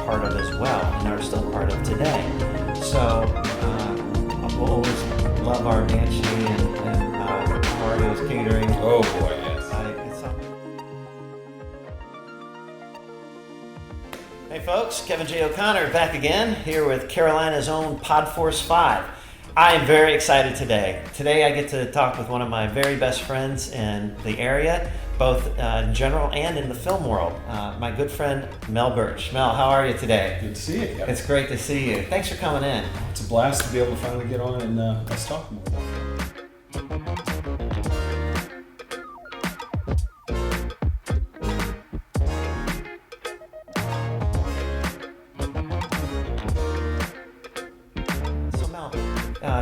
part of as well and are still part of today. So we'll always love our Banshee and Mario's catering. Oh boy, yes. Hey folks, Kevin J. O'Connor back again here with Carolina's own Podforce 5. I am very excited today. Today I get to talk with one of my very best friends in the area, both in general and in the film world, my good friend Mel Burch. Mel, how are you today? Good to see you. Yeah. It's great to see you. Thanks for coming in. It's a blast to be able to finally get on and let's talk more about it.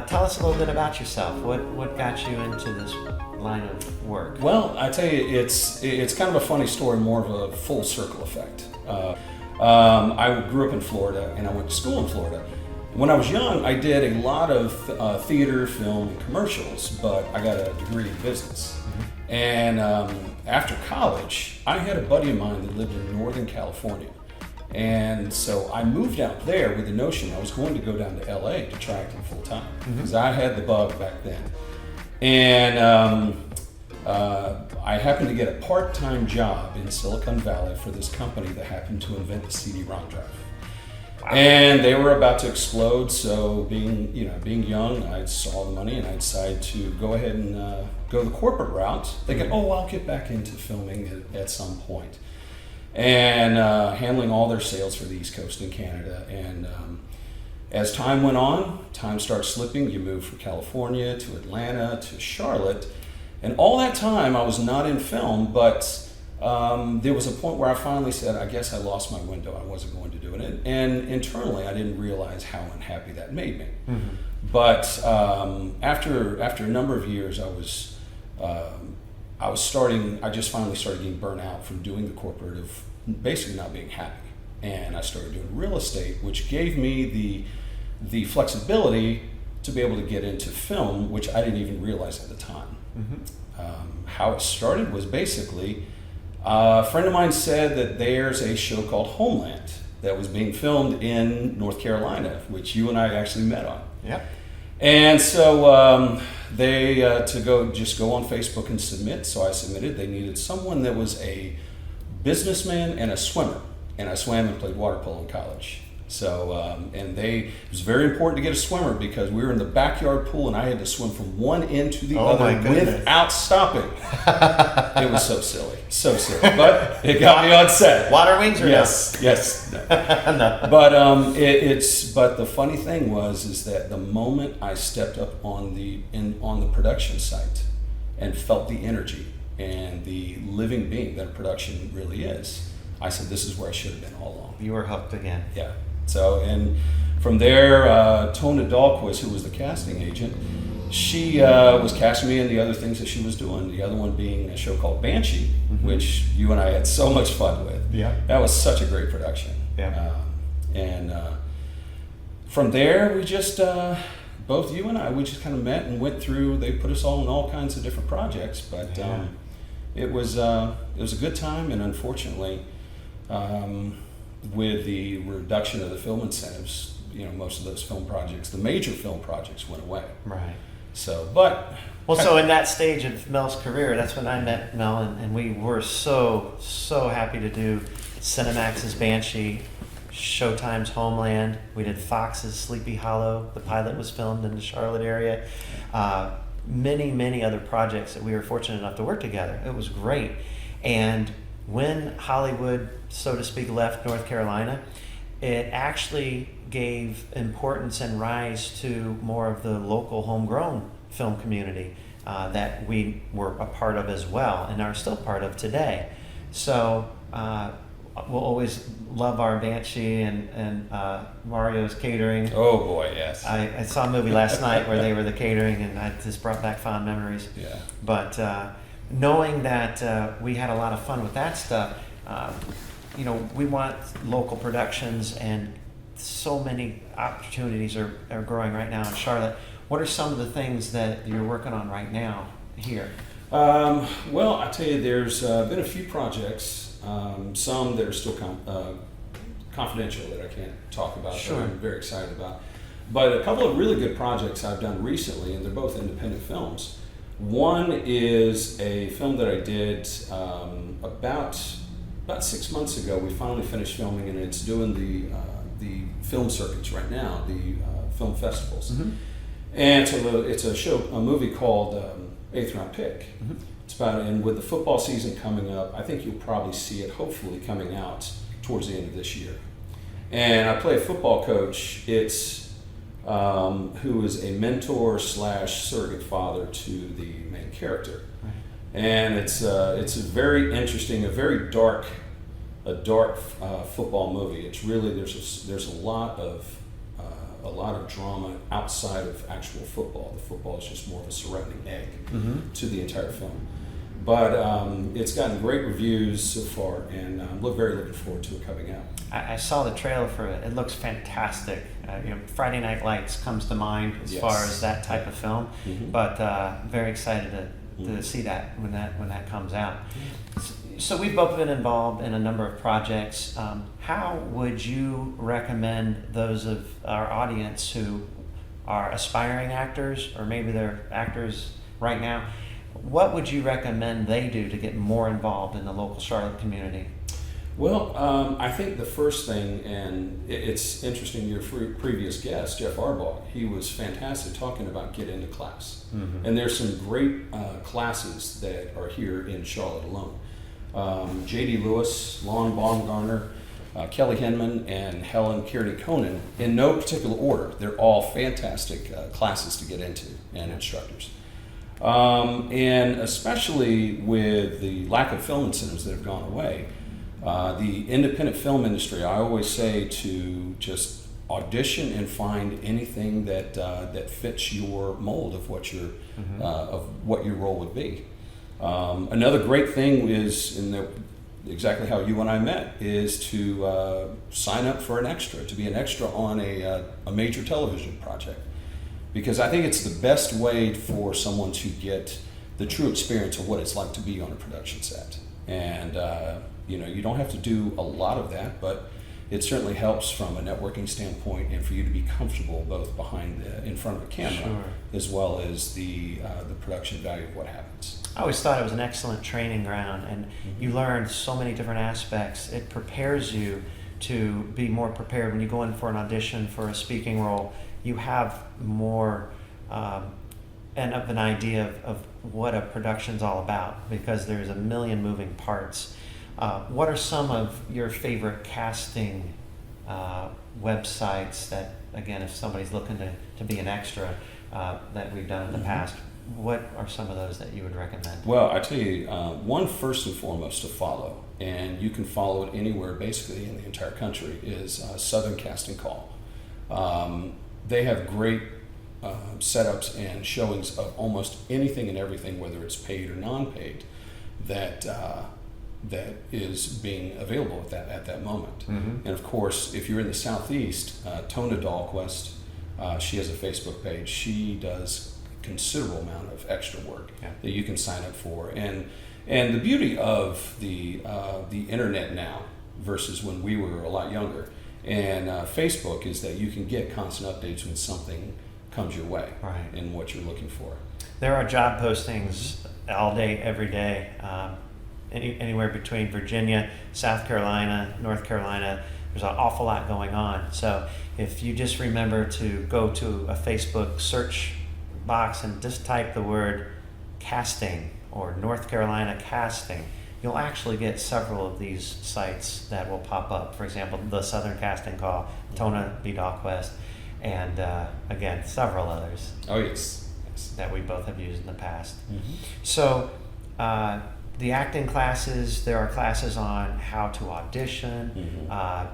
Tell us a little bit about yourself. What got you into this line of work? Well, I tell you, it's kind of a funny story, more of a full circle effect. I grew up in Florida, and I went to school in Florida. When I was young, I did a lot of theater, film, and commercials, but I got a degree in business. Mm-hmm. And after college, I had a buddy of mine that lived in Northern California. And so I moved out there with the notion I was going to go down to LA to try acting full time, because I had the bug back then. And I happened to get a part-time job in Silicon Valley for this company that happened to invent the CD-ROM drive. Wow. And they were about to explode, so being young, I saw the money and I decided to go ahead and go the corporate route, thinking, I'll get back into filming at some point. And handling all their sales for the East Coast in Canada. And as time went on, time starts slipping. You move from California to Atlanta to Charlotte. And all that time I was not in film, but there was a point where I finally said, I guess I lost my window. I wasn't going to do it. And internally, I didn't realize how unhappy that made me. Mm-hmm. But after a number of years, I just finally started getting burnt out from doing the corporate of basically not being happy. And I started doing real estate, which gave me the flexibility to be able to get into film, which I didn't even realize at the time. Mm-hmm. How it started was basically, a friend of mine said that there's a show called Homeland that was being filmed in North Carolina, which you and I actually met on. Yeah. And so they just go on Facebook and submit. So I submitted. They needed someone that was a businessman and a swimmer. And I swam and played water polo in college. So it was very important to get a swimmer because we were in the backyard pool and I had to swim from one end to the other without stopping. It was so silly, but it got me on set. Water wings or yes. No. No. But the funny thing is that the moment I stepped up on the production site and felt the energy and the living being that a production really is, I said, this is where I should have been all along. You were hooked again. Yeah. So, and from there, Tona Dahlquist, who was the casting agent, she was casting me in the other things that she was doing. The other one being a show called Banshee, mm-hmm. which you and I had so much fun with. Yeah. That was such a great production. Yeah. From there, we just, both you and I, we just kind of met and went through. They put us all in all kinds of different projects, but it was a good time. And unfortunately, with the reduction of the film incentives, most of those film projects, the major film projects, went away. Right. So, so in that stage of Mel's career, that's when I met Mel, and we were so happy to do Cinemax's Banshee, Showtime's Homeland. We did Fox's Sleepy Hollow. The pilot was filmed in the Charlotte area. Many other projects that we were fortunate enough to work together. It was great. And when Hollywood, so to speak, left North Carolina, it actually gave importance and rise to more of the local homegrown film community that we were a part of as well and are still part of today. So we'll always love our Banshee and Mario's catering. Oh boy, yes. I saw a movie last night where they were the catering, and I just brought back fond memories. Yeah. But knowing that we had a lot of fun with that stuff, we want local productions, and so many opportunities are growing right now in Charlotte. What are some of the things that you're working on right now here? Well, I tell you, there's been a few projects, some that are still confidential that I can't talk about, Sure. that I'm very excited about. But a couple of really good projects I've done recently, and they're both independent films. One is a film that I did about 6 months ago. We finally finished filming, and it's doing the film circuits right now, the film festivals. Mm-hmm. And it's a movie called Eighth Round Pick. Mm-hmm. It's about, and with the football season coming up, I think you'll probably see it hopefully coming out towards the end of this year. And I play a football coach. It's who is a mentor / surrogate father to the main character. Right. And it's a very interesting, a very dark football movie. It's really there's a lot of drama outside of actual football. The football is just more of a surrounding egg to the entire film. But it's gotten great reviews so far, and I'm very looking forward to it coming out. I saw the trailer for it. It looks fantastic. Friday Night Lights comes to mind as far as that type of film, but very excited to see that when that comes out. So we've both been involved in a number of projects. How would you recommend those of our audience who are aspiring actors, or maybe they're actors right now, what would you recommend they do to get more involved in the local Charlotte community? Well, I think the first thing, and it's interesting, your previous guest, Jeff Arbaugh, he was fantastic talking about get into class. And there's some great classes that are here in Charlotte alone. J.D. Lewis, Lon Baumgartner, Kelly Hinman, and Helen Kearney-Conan, in no particular order. They're all fantastic classes to get into, and instructors. And especially with the lack of film incentives that have gone away, the independent film industry, I always say to just audition and find anything that fits your mold of what your role would be. Another great thing is, exactly how you and I met, is to sign up for an extra, to be an extra on a major television project. Because I think it's the best way for someone to get the true experience of what it's like to be on a production set. And you don't have to do a lot of that, but it certainly helps from a networking standpoint, and for you to be comfortable both in front of a camera, as well as the production value of what happens. I always thought it was an excellent training ground, and you learn so many different aspects. It prepares you to be more prepared when you go in for an audition for a speaking role. You have more of an idea of what a production's all about, because there's a million moving parts. What are some of your favorite casting websites that, again, if somebody's looking to be an extra, that we've done in the past? What are some of those that you would recommend? Well, I tell you, one first and foremost to follow, and you can follow it anywhere basically in the entire country, is Southern Casting Call. They have great setups and showings of almost anything and everything, whether it's paid or non-paid, that is being available at that moment. And of course, if you're in the Southeast, Tona Dahlquist, she has a Facebook page. She does a considerable amount of extra work that you can sign up for. And the beauty of the internet now versus when we were a lot younger, and Facebook, is that you can get constant updates when something comes your way and what you're looking for. There are job postings all day, every day, anywhere between Virginia, South Carolina, North Carolina. There's an awful lot going on. So if you just remember to go to a Facebook search box and just type the word casting or North Carolina casting, you'll actually get several of these sites that will pop up. For example, the Southern Casting Call, Tona B. Dahlquist, and again, several others. Oh, yes. That we both have used in the past. So the acting classes, there are classes on how to audition.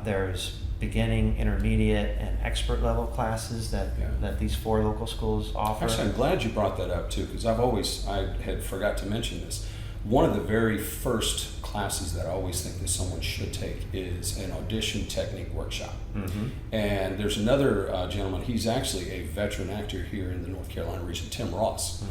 There's beginning, intermediate, and expert level classes that these 4 local schools offer. Actually, I'm glad you brought that up too, because I had forgot to mention this. One of the very first classes that I always think that someone should take is an audition technique workshop. And there's another gentleman, he's actually a veteran actor here in the North Carolina region, Tim Ross.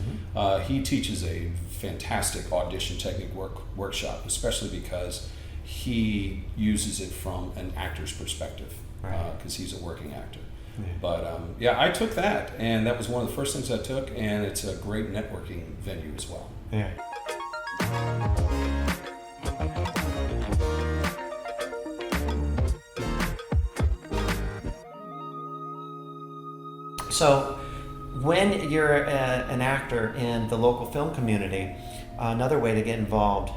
He teaches a fantastic audition technique workshop, especially because he uses it from an actor's perspective, because he's a working actor. Yeah. But yeah, I took that, and that was one of the first things I took, and it's a great networking venue as well. Yeah. So, when you're an actor in the local film community, another way to get involved,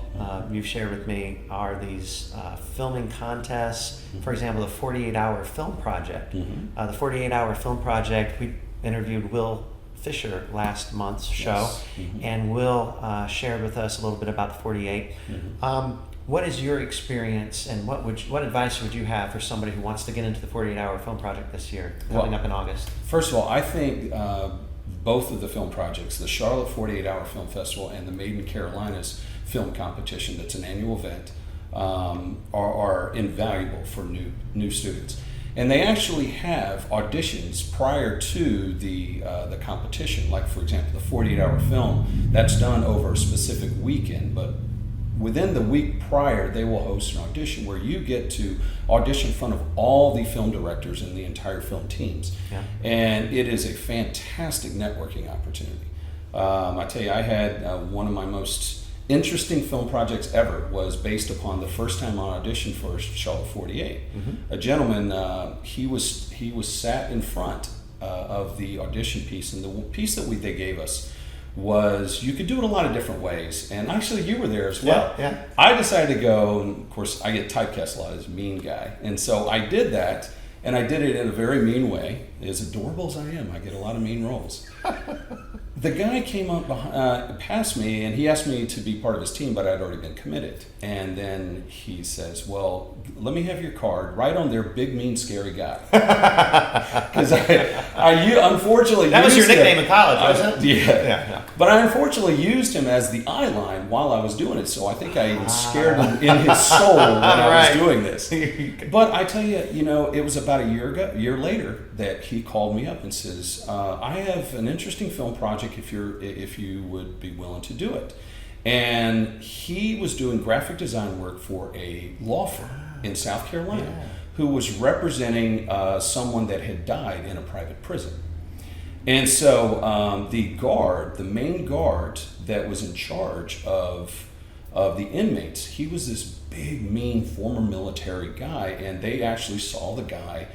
you've shared with me, are these filming contests. For example, the 48-hour film project. Mm-hmm. The 48-hour film project, we interviewed Will Fisher last month's show, Yes. Mm-hmm. and Will shared with us a little bit about the 48. Mm-hmm. What is your experience, and what advice would you have for somebody who wants to get into the 48-hour film project this year, coming up in August? First of all, I think both of the film projects, the Charlotte 48-Hour Film Festival and the Made in Carolinas Film Competition, that's an annual event, are invaluable for new students. And they actually have auditions prior to the competition. Like, for example, the 48-hour film, that's done over a specific weekend, but within the week prior, they will host an audition where you get to audition in front of all the film directors and the entire film teams. Yeah. And it is a fantastic networking opportunity. I tell you, I had one of my most interesting film projects ever was based upon the first time I auditioned for Charlotte 48. Mm-hmm. A gentleman, he was sat in front of the audition piece, and the piece that they gave us was, you could do it a lot of different ways, and actually you were there as well. Yeah. I decided to go, and of course I get typecast a lot as a mean guy, and so I did that, and I did it in a very mean way. As adorable as I am, I get a lot of mean roles. The guy came up past me, and he asked me to be part of his team, but I'd already been committed. And then he says, well, let me have your card. Write on there, big, mean, scary guy. Because I unfortunately That was your used nickname him. in college, wasn't it? Yeah. But I unfortunately used him as the eye line while I was doing it, so I think I even scared him in his soul when I was doing this. But I tell you, it was about a year later that he called me up and says, I have an interesting film project if you would be willing to do it. And he was doing graphic design work for a law firm in South Carolina who was representing someone that had died in a private prison. And so the main guard that was in charge of the inmates, he was this big, mean, former military guy, and they actually saw the guy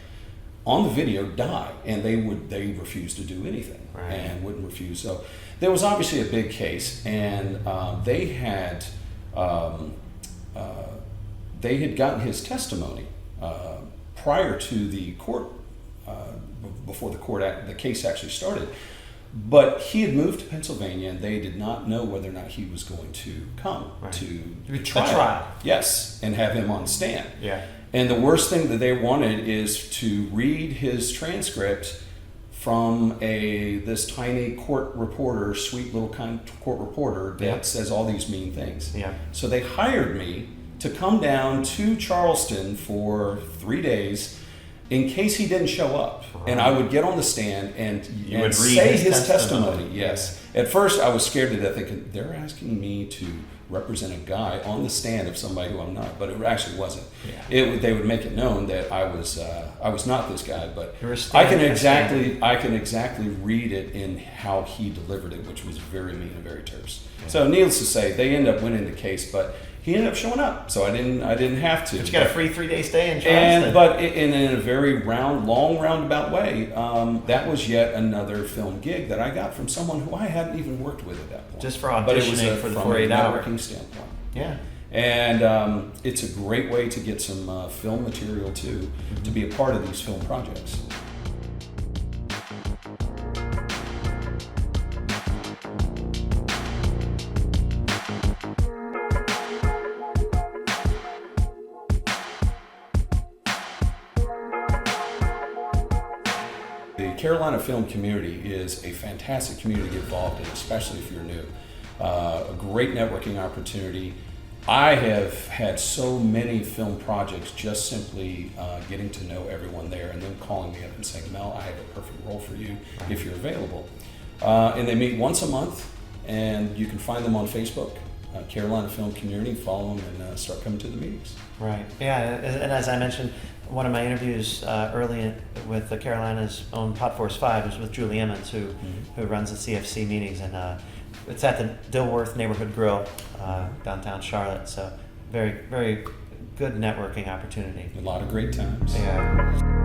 on the video die, and they refused to do anything and wouldn't refuse. So there was obviously a big case, and they had gotten his testimony prior to the court, before the case actually started. But he had moved to Pennsylvania, and they did not know whether or not he was going to come to the trial. Yes, and have him on the stand. Yeah. And the worst thing that they wanted is to read his transcript from this tiny court reporter, sweet little kind court reporter that says all these mean things. Yeah. So they hired me to come down to Charleston for 3 days in case he didn't show up. And I would get on the stand and say his testimony. Yes. At first I was scared to death, thinking, they're asking me to represent a guy on the stand of somebody who I'm not, but it actually wasn't. Yeah. They would make it known that I was not this guy, but I can exactly read it in how he delivered it, which was very mean and very terse. Yeah. So needless to say, they ended up winning the case, but he ended up showing up, so I didn't have to. But you got a free 3-day stay in Charleston. But in a very long roundabout way, that was yet another film gig that I got from someone who I hadn't even worked with at that point. Just for auditioning for the 48-hour. From a networking standpoint. Yeah. And it's a great way to get some film material too, to be a part of these film projects. The Carolina film community is a fantastic community to get involved in, especially if you're new. A great networking opportunity. I have had so many film projects just simply getting to know everyone there and then calling me up and saying, Mel, I have a perfect role for you if you're available. And they meet once a month, and you can find them on Facebook. Carolina film community, follow them, and start coming to the meetings. Right. Yeah, and as I mentioned, one of my interviews with the Carolina's own Podforce 5 was with Julie Emmons, who runs the CFC meetings, and it's at the Dilworth Neighborhood Grill, downtown Charlotte. So very, very good networking opportunity. A lot of great times. Yeah.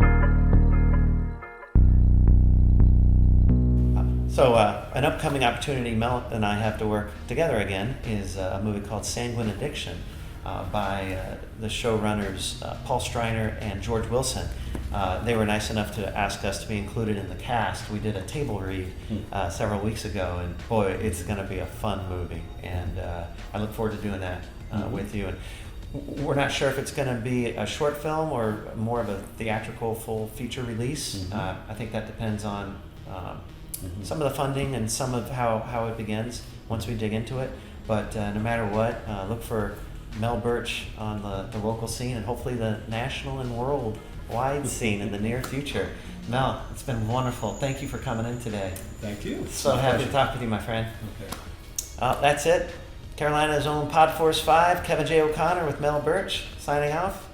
So an upcoming opportunity Mel and I have to work together again is a movie called Sanguine Addiction by the showrunners Paul Striner and George Wilson. They were nice enough to ask us to be included in the cast. We did a table read several weeks ago, and boy, it's going to be a fun movie. And I look forward to doing that with you. And we're not sure if it's going to be a short film or more of a theatrical full feature release. I think that depends on some of the funding and some of how it begins once we dig into it. But no matter what, look for Mel Burch on the local scene and hopefully the national and worldwide scene in the near future. Mel, it's been wonderful. Thank you for coming in today. Thank you. So happy to talk with you, my friend. Okay. That's it. Carolina's own Podforce 5, Kevin J. O'Connor with Mel Burch, signing off.